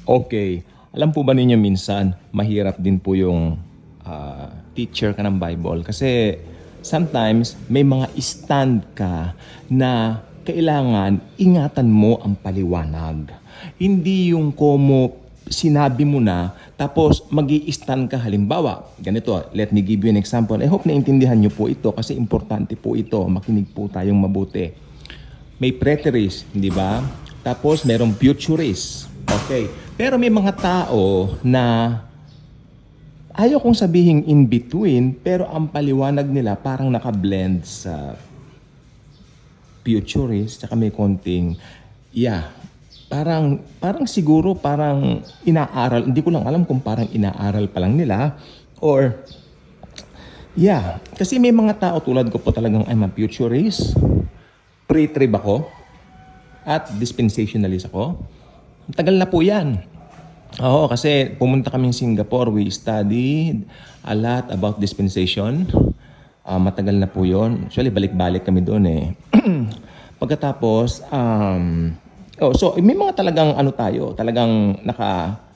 Okay. Alam po ba ninyo minsan, mahirap din po yung teacher ka ng Bible kasi sometimes may mga stand ka na kailangan ingatan mo ang paliwanag. Hindi yung komo sinabi mo na tapos mag-i-stand ka halimbawa. Ganito, let me give you an example. I hope naintindihan nyo po ito kasi importante po ito. Makinig po tayong mabuti. May preterist, di ba? Tapos merong futurist. Okay. Pero may mga tao na ayaw kong sabihin in between, pero ang paliwanag nila parang naka-blend sa futurist, tsaka may konting, parang siguro parang inaaral, hindi ko lang alam kung parang inaaral pa lang nila, or, kasi may mga tao tulad ko po talagang I'm a futurist, pre-trib ako, at dispensationalist ako. Tagal na po yan. Oo, kasi pumunta kami sa Singapore. We studied a lot about dispensation. Matagal na po yun. Actually, balik-balik kami doon eh. Pagkatapos, so may mga talagang ano tayo, talagang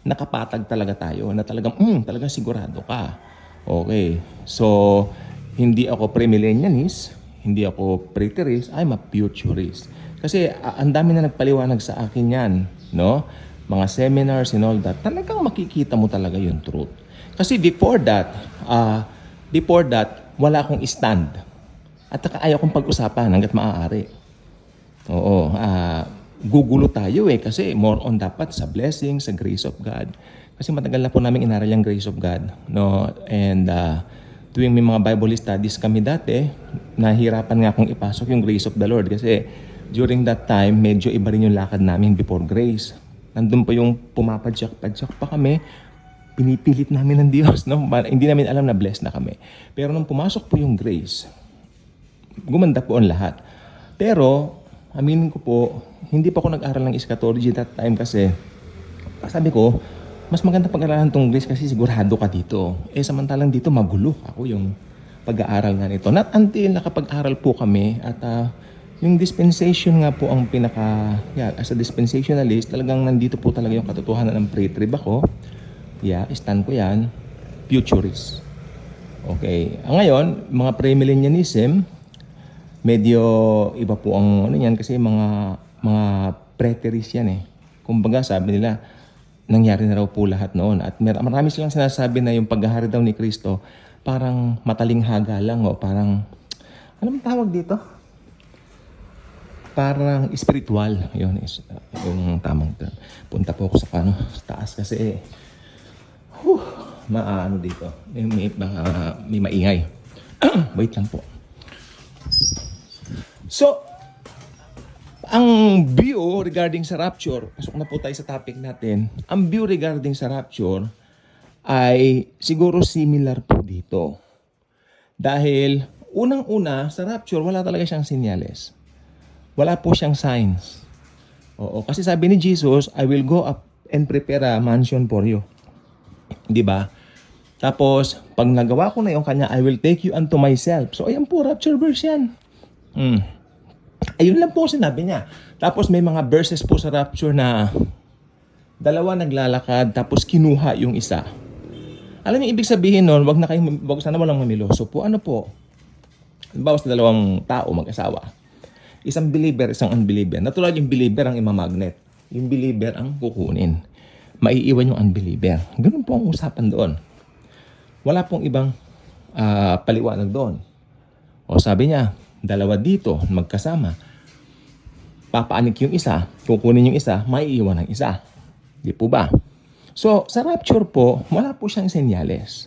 nakapatag talaga tayo na talagang sigurado ka. Okay. So, hindi ako premillennialist, hindi ako preterist, I'm a futurist. Kasi ang dami na nagpaliwanag sa akin yan, no? Mga seminars and all that, talagang makikita mo talaga yung truth. Kasi before that, wala akong stand. At ayaw kong pag-usapan hanggat maaari. Oo, gugulo tayo eh kasi more on dapat sa blessing, sa grace of God. Kasi matagal na po namin inaral yung grace of God, no? And tuwing may mga Bible studies kami dati, nahirapan nga akong ipasok yung grace of the Lord kasi during that time, medyo iba rin yung lakad namin before grace. Nandun pa yung pumapadyak-padyak pa kami, pinipilit namin ng Diyos, no? Hindi namin alam na blessed na kami. Pero nung pumasok po yung grace, gumanda po ang lahat. Pero, aminin ko po, hindi pa ako nag-aral ng eschatology that time kasi sabi ko, mas maganda pag-aralan tong grace kasi sigurado ka dito. Samantalang dito magulo ako yung pag-aaral nga nito. Not until nakapag-aral po kami at yung dispensation nga po ang as a dispensationalist, talagang nandito po talaga yung katotohanan ng pre-trib ako. Stand ko yan, futurist. Okay. Ngayon, mga premillennialism, medyo iba po ang ano yan kasi mga preterist yan eh. Kumbaga sabi nila, nangyari na raw po lahat noon. At marami silang sinasabi na yung paghahari daw ni Kristo, parang matalinghaga lang o parang, anong tawag dito? Parang spiritual. Yun is yung tamang term. Punta po ako sa taas kasi maano dito. May maingay. Wait lang po. So, ang view regarding sa rapture, pasok na po tayo sa topic natin. Ang view regarding sa rapture ay siguro similar po dito. Dahil unang-una sa rapture, wala talaga siyang senyales. Wala po siyang signs. Oo, kasi sabi ni Jesus, I will go up and prepare a mansion for you. 'Di ba? Tapos, pag nagawa ko na yung kanya, I will take you unto myself. So, ayan po, rapture verse yan. Ayun lang po sinabi niya. Tapos, may mga verses po sa rapture na dalawa naglalakad, tapos kinuha yung isa. Alam niyo, ibig sabihin nun, wag sana walang mamiloso po. Ano po? Halimbawa sa dalawang tao, mag-asawa. Isang believer, isang unbeliever. Natural yung believer ang imamagnet. Yung believer ang kukunin. Maiiwan yung unbeliever. Ganun po ang usapan doon. Wala pong ibang paliwanag doon. O sabi niya, dalawa dito, magkasama. Papaanik yung isa, kukunin yung isa, maiiwan ang isa. Di po ba? So, sa rapture po, wala po siyang senyales.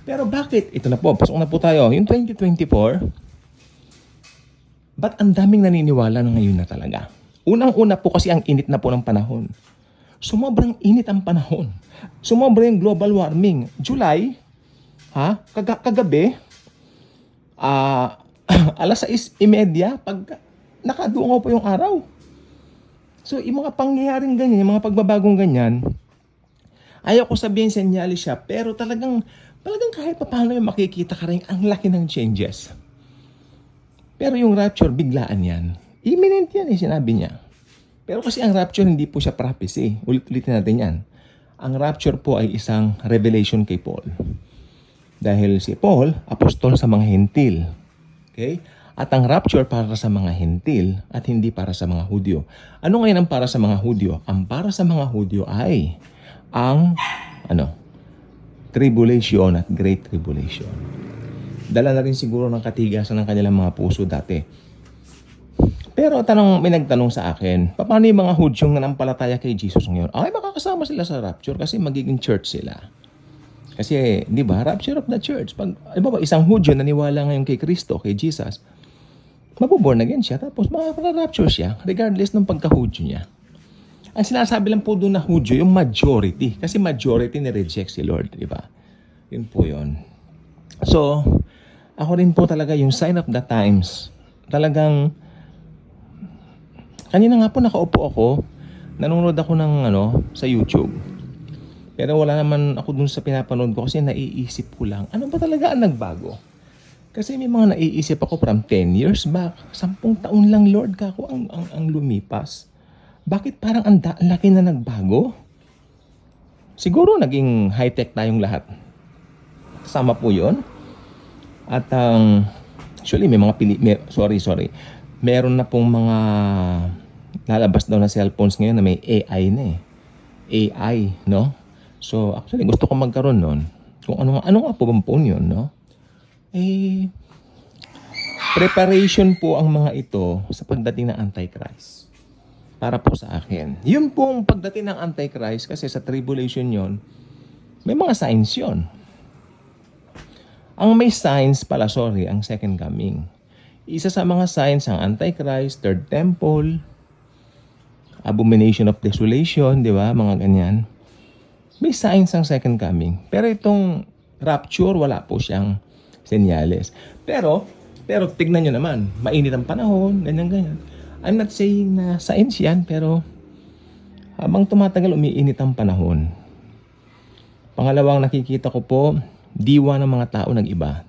Pero bakit? Ito na po, pasok na po tayo. Yung 2024, ba't ang daming naniniwala na ngayon na talaga? Unang-una po kasi ang init na po ng panahon. Sumobrang init ang panahon. Sumobra yung global warming. July, kagabi, alas 6:30, pag nakadungaw po yung araw. So, yung mga pangyayaring ganyan, yung mga pagbabagong ganyan, ayaw ko sabihin senyalis siya, pero talagang kahit pa paano yung makikita ka rin ang laki ng changes. Pero yung rapture, biglaan yan. Imminent yan sinabi niya. Pero kasi ang rapture, hindi po siya prophecy. Ulit-ulitin natin yan. Ang rapture po ay isang revelation kay Paul. Dahil si Paul, apostol sa mga hentil. Okay? At ang rapture para sa mga hentil at hindi para sa mga Hudyo. Ano ngayon ang para sa mga Hudyo? Ang para sa mga Hudyo ay ang tribulation at great tribulation. Dala na rin siguro ng katigasan ng kanilang mga puso dati. Pero may nagtanong sa akin, paano yung mga Hudyong nanampalataya kay Jesus ngayon? Ay, makakasama sila sa rapture kasi magiging church sila. Kasi, di ba, rapture of the church. Pag, isang Hudyo naniwala ngayon kay Kristo, kay Jesus, mabuborn again siya, tapos makaka-rapture siya, regardless ng pagka-Hudyo niya. Ang sinasabi lang po doon na Hudyo, yung majority. Kasi majority ni-reject si Lord, di ba? Yun po yun. So, ako rin po talaga yung sign of the times. Talagang, kanina nga po nakaupo ako, nanonood ako ng sa YouTube. Pero wala naman ako dun sa pinapanood ko kasi naiisip ko lang, ano ba talaga ang nagbago? Kasi may mga naiisip ako from 10 years back, 10 taon lang Lord kako ang lumipas. Bakit parang ang laki na nagbago? Siguro naging high-tech tayong lahat. Kasama po yun. At actually may mga meron na pong mga lalabas daw na cellphones ngayon na may AI na eh. AI, no? So, actually, gusto ko magkaroon nun. Kung ano nga po bang phone yun, no? Preparation po ang mga ito sa pagdating ng Antichrist. Para po sa akin. Yun pong pagdating ng Antichrist, kasi sa tribulation yon, may mga signs yon. Ang may signs pala, ang second coming. Isa sa mga signs ang Antichrist, third temple, abomination of desolation, di ba? Mga ganyan. May signs ang second coming. Pero itong rapture, wala po siyang senyales. Pero tignan nyo naman, mainit ang panahon, ganyan-ganyan. I'm not saying na science yan, pero habang tumatagal, umiinit ang panahon. Pangalawang nakikita ko po, diwa ng mga tao nag-iba.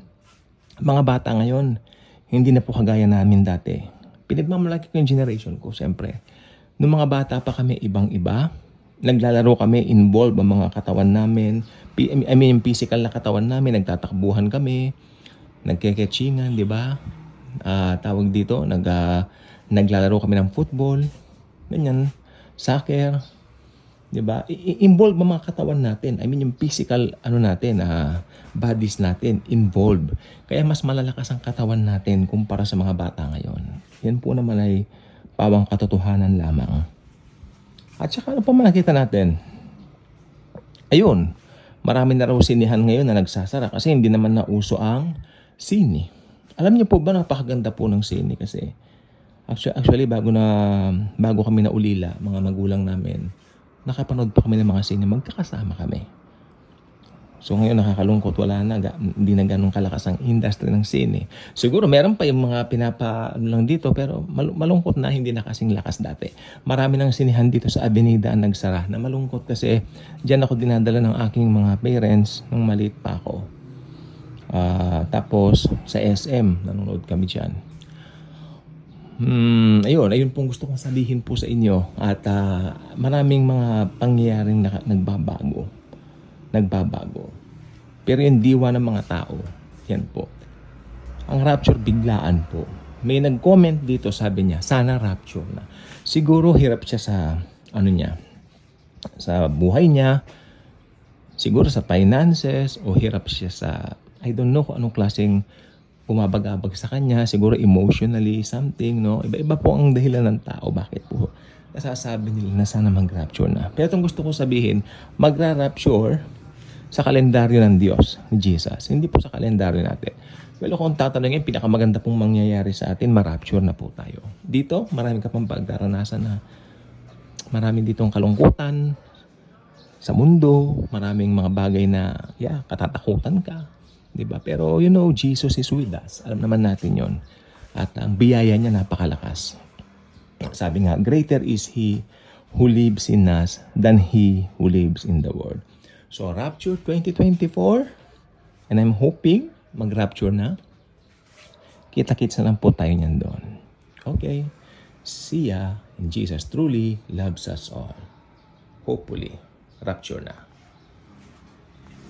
Mga bata ngayon, hindi na po kagaya namin dati. Pinagmamalaki ko yung generation ko, siyempre. Noong mga bata pa kami, ibang-iba. Naglalaro kami, involved ang mga katawan namin. Yung physical na katawan namin, nagtatakbuhan kami, nagkeketchingan, di ba? Tawag dito, naglalaro kami ng football, ganyan, soccer, di ba? Involved ang mga katawan natin. Yung physical, bodies natin, involved. Kaya mas malalakas ang katawan natin kumpara sa mga bata ngayon. Yan po naman ay pawang katotohanan lamang. At saka ano pa nakita natin? Ayun, marami na raw sinihan ngayon na nagsasara kasi hindi naman nauso ang sine. Alam niyo po ba, napakaganda po ng sine kasi actually bago kami naulila, mga magulang namin, nakapanood pa kami ng mga sine, magkakasama kami. So ngayon nakakalungkot, wala na, hindi na ganun kalakas ang industry ng sine. Siguro meron pa yung mga lang dito, pero malungkot na, hindi na kasing lakas dati. Marami ng sinihan dito sa Avenida ang nagsara, na malungkot kasi dyan ako dinadala ng aking mga parents nung maliit pa ako. Tapos sa SM, nanonood kami dyan. Ayun pong gusto kong sabihin po sa inyo. At maraming mga pangyayaring nagbabago. Pero yung diwa ng mga tao, yan po. Ang rapture biglaan po. May nag-comment dito, sabi niya, sana rapture na. Siguro hirap siya sa sa buhay niya, siguro sa finances, o hirap siya sa, I don't know kung anong klaseng bumabag-abag sa kanya, siguro emotionally, something, no? Iba-iba po ang dahilan ng tao, bakit po nasasabi nila na sana mag-rapture na. Pero itong gusto ko sabihin, magra-rapture sa kalendaryo ng Diyos, ni Jesus. Hindi po sa kalendaryo natin. Well, kung tatanungin, pinakamaganda pong mangyayari sa atin, ma-rapture na po tayo. Dito, marami ka pang pagdaranasan na marami ditong kalungkutan sa mundo, maraming mga bagay na, katatakutan ka. Diba? Pero, Jesus is with us. Alam naman natin yon. At ang biyaya niya napakalakas. Sabi nga, greater is He who lives in us than He who lives in the world. So, Rapture 2024, and I'm hoping mag-rapture na. Kita-kits na lang po tayo niyan doon. Okay. See ya. And Jesus truly loves us all. Hopefully, rapture na.